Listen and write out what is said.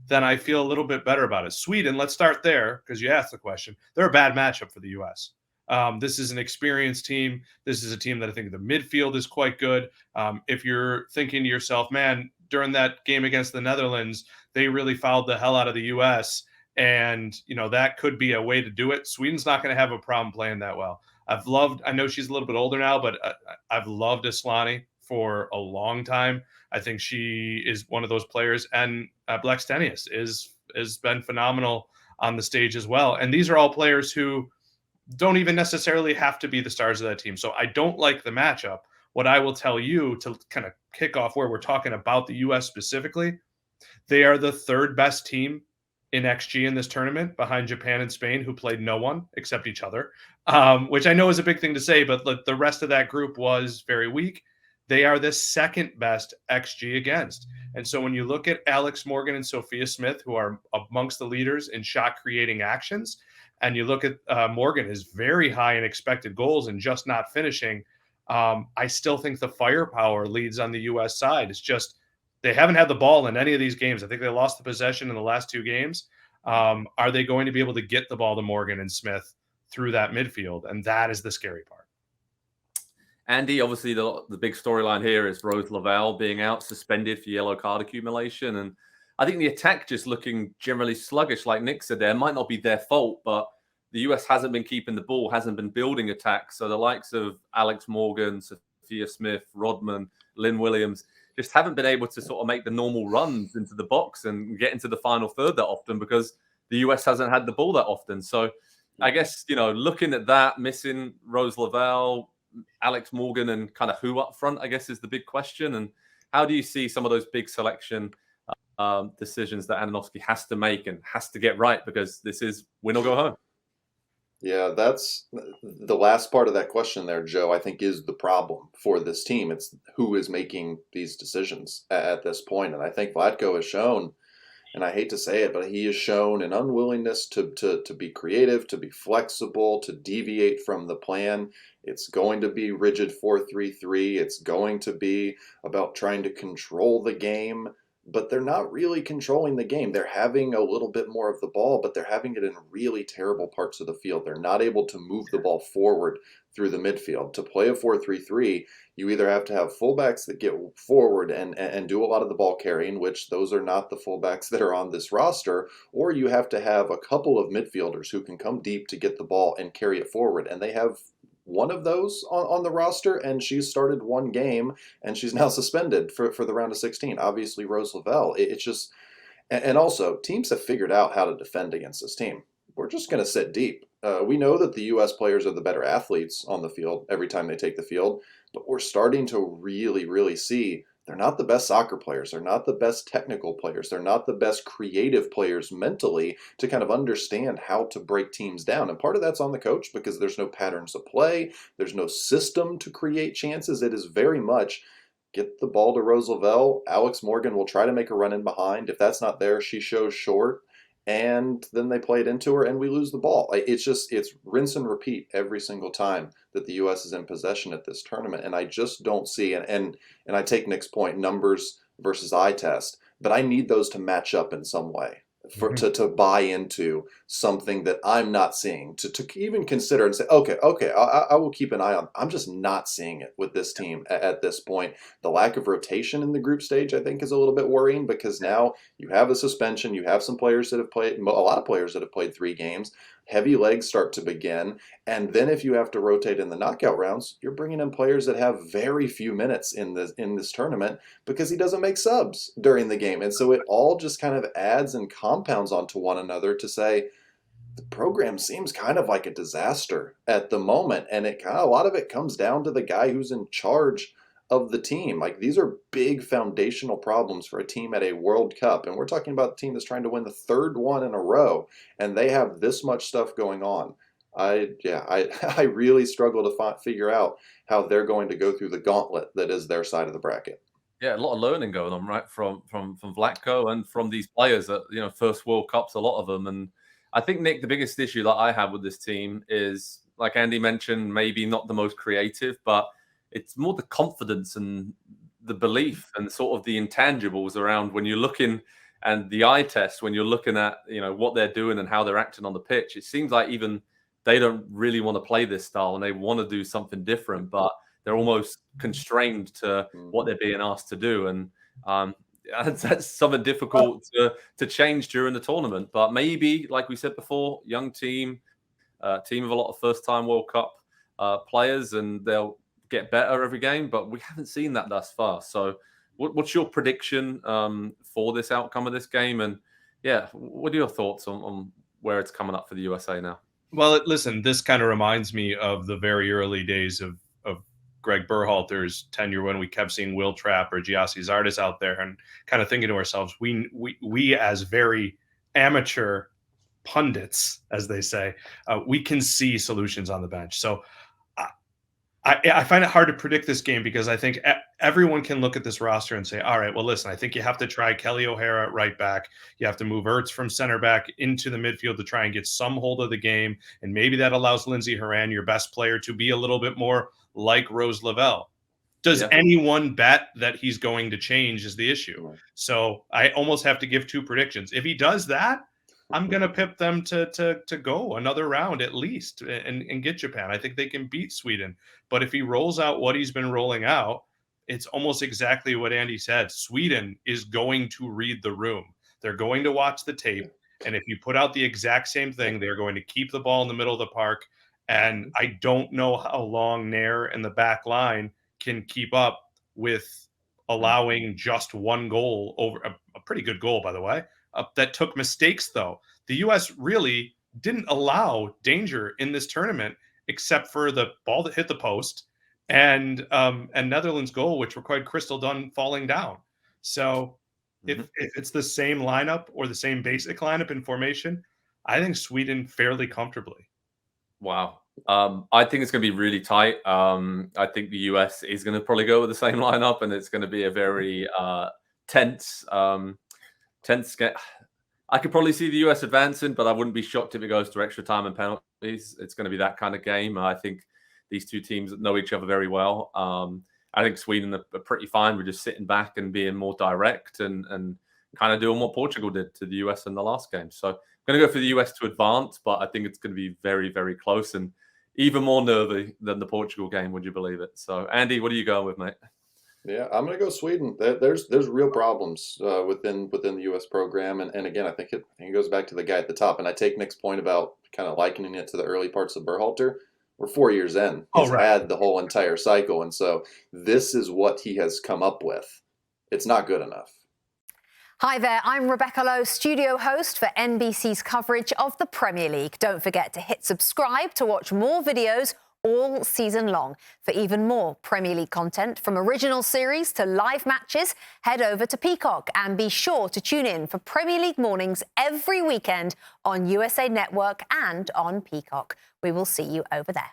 then I feel a little bit better about it. Sweden, let's start there because you asked the question. They're a bad matchup for the U.S. This is an experienced team. This is a team that I think the midfield is quite good. If you're thinking to yourself, man, during that game against the Netherlands, they really fouled the hell out of the U.S., and that could be a way to do it. Sweden's not going to have a problem playing that well. I know she's a little bit older now, but I've loved Aslani for a long time. I think she is one of those players, and Blackstenius has been phenomenal on the stage as well. And these are all players who don't even necessarily have to be the stars of that team. So I don't like the matchup. What I will tell you to kind of kick off where we're talking about the U.S. specifically, they are the third best team in XG in this tournament behind Japan and Spain, who played no one except each other, which I know is a big thing to say, but the rest of that group was very weak. They are the second best XG against. And so when you look at Alex Morgan and Sophia Smith, who are amongst the leaders in shot creating actions, and you look at Morgan is very high in expected goals and just not finishing, I still think the firepower leads on the U.S. side. It's just they haven't had the ball in any of these games. I think they lost the possession in the last two games. Are they going to be able to get the ball to Morgan and Smith through that midfield? And that is the scary part. Andy, obviously the big storyline here is Rose Lavelle being out, suspended for yellow card accumulation. And I think the attack just looking generally sluggish, like Nick said there. It might not be their fault, but the US hasn't been keeping the ball, hasn't been building attacks. So the likes of Alex Morgan, Sophia Smith, Rodman, Lynn Williams just haven't been able to sort of make the normal runs into the box and get into the final third that often because the US hasn't had the ball that often. So I guess, looking at that, missing Rose Lavelle, Alex Morgan, and kind of who up front, I guess, is the big question. And how do you see some of those big selection decisions that Ananovsky has to make and has to get right, because this is win or go home? Yeah, that's the last part of that question there, Joe, I think is the problem for this team. It's who is making these decisions at this point. And I think Vlatko has shown, and I hate to say it, but he has shown an unwillingness to be creative, to be flexible, to deviate from the plan. It's going to be rigid 4-3-3. It's going to be about trying to control the game, but they're not really controlling the game. They're having a little bit more of the ball, but they're having it in really terrible parts of the field. They're not able to move the ball forward through the midfield. To play a 4-3-3, you either have to have fullbacks that get forward and do a lot of the ball carrying, which those are not the fullbacks that are on this roster, or you have to have a couple of midfielders who can come deep to get the ball and carry it forward. And they have one of those on the roster, and she's started one game, and she's now suspended for the round of 16. Obviously, Rose Lavelle. It's just, and also, teams have figured out how to defend against this team. We're just going to sit deep. We know that the U.S. players are the better athletes on the field every time they take the field, but we're starting to really, really see they're not the best soccer players. They're not the best technical players. They're not the best creative players mentally to kind of understand how to break teams down. And part of that's on the coach because there's no patterns of play. There's no system to create chances. It is very much get the ball to Rose Lavelle. Alex Morgan will try to make a run in behind. If that's not there, she shows short. And then they play it into her and we lose the ball. It's rinse and repeat every single time that the U.S. is in possession at this tournament. And I just don't see, and I take Nick's point, numbers versus eye test, but I need those to match up in some way to buy into something that I'm not seeing, to even consider and say, okay, I will keep an eye on. I'm just not seeing it with this team at this point. The lack of rotation in the group stage, I think, is a little bit worrying because now you have a suspension. You have some players that have played, a lot of players that have played 3 games. Heavy legs start to begin. And then if you have to rotate in the knockout rounds, you're bringing in players that have very few minutes in this tournament because he doesn't make subs during the game. And so it all just kind of adds and compounds onto one another to say the program seems kind of like a disaster at the moment. And a lot of it comes down to the guy who's in charge of the team. Like, these are big foundational problems for a team at a World Cup. And we're talking about a team that's trying to win the 3rd one in a row. And they have this much stuff going on. I really struggle to figure out how they're going to go through the gauntlet that is their side of the bracket. Yeah, a lot of learning going on, right, from Vlatko and from these players that, first World Cups, a lot of them. And I think, Nick, the biggest issue that I have with this team is, like Andy mentioned, maybe not the most creative, but it's more the confidence and the belief and sort of the intangibles around when you're looking And the eye test, when you're looking at, what they're doing and how they're acting on the pitch, it seems like even they don't really want to play this style and they want to do something different, but they're almost constrained to what they're being asked to do. And that's something difficult to change during the tournament. But maybe, like we said before, young team of a lot of first-time World Cup players, and they'll get better every game. But we haven't seen that thus far. So what's your prediction for this outcome of this game? And yeah, what are your thoughts on where it's coming up for the USA now? Well, listen, this kind of reminds me of the very early days of Greg Berhalter's tenure, when we kept seeing Will Trapp or Giassi Zardes out there, and kind of thinking to ourselves, we as very amateur pundits, as they say, we can see solutions on the bench. So I find it hard to predict this game, because I think everyone can look at this roster and say, all right, well, listen, I think you have to try Kelly O'Hara at right back. You have to move Ertz from center back into the midfield to try and get some hold of the game. And maybe that allows Lindsey Horan, your best player, to be a little bit more like Rose Lavelle. Does anyone bet that he's going to change is the issue. So I almost have to give two predictions. If he does that, I'm going to pip them to go another round at least and get Japan. I think they can beat Sweden. But if he rolls out what he's been rolling out, it's almost exactly what Andy said. Sweden is going to read the room. They're going to watch the tape. And if you put out the exact same thing, they're going to keep the ball in the middle of the park. And I don't know how long Nair and the back line can keep up with allowing just one goal, over a pretty good goal, by the way. That took mistakes, though. The U.S. really didn't allow danger in this tournament, except for the ball that hit the post and Netherlands' goal, which required Crystal Dunn falling down. So if it's the same lineup or the same basic lineup in formation, I think Sweden fairly comfortably. Wow. I think it's going to be really tight. I think the U.S. is going to probably go with the same lineup, and it's going to be a very tense game. I could probably see the US advancing, but I wouldn't be shocked if it goes to extra time and penalties. It's going to be that kind of game. I think these two teams know each other very well. I think Sweden are pretty fine with just sitting back and being more direct and kind of doing what Portugal did to the US in the last game. So I'm going to go for the US to advance, but I think it's going to be very, very close and even more nervy than the Portugal game, would you believe it? So, Andy, what are you going with, mate? Yeah, I'm going to go Sweden. There's real problems within the U.S. program, and again, I think it goes back to the guy at the top. And I take Nick's point about kind of likening it to the early parts of Berhalter. We're 4 years in. He's had the whole entire cycle, and so this is what he has come up with. It's not good enough. Hi there, I'm Rebecca Lowe, studio host for NBC's coverage of the Premier League. Don't forget to hit subscribe to watch more videos all season long. For even more Premier League content, from original series to live matches, head over to Peacock and be sure to tune in for Premier League mornings every weekend on USA Network and on Peacock. We will see you over there.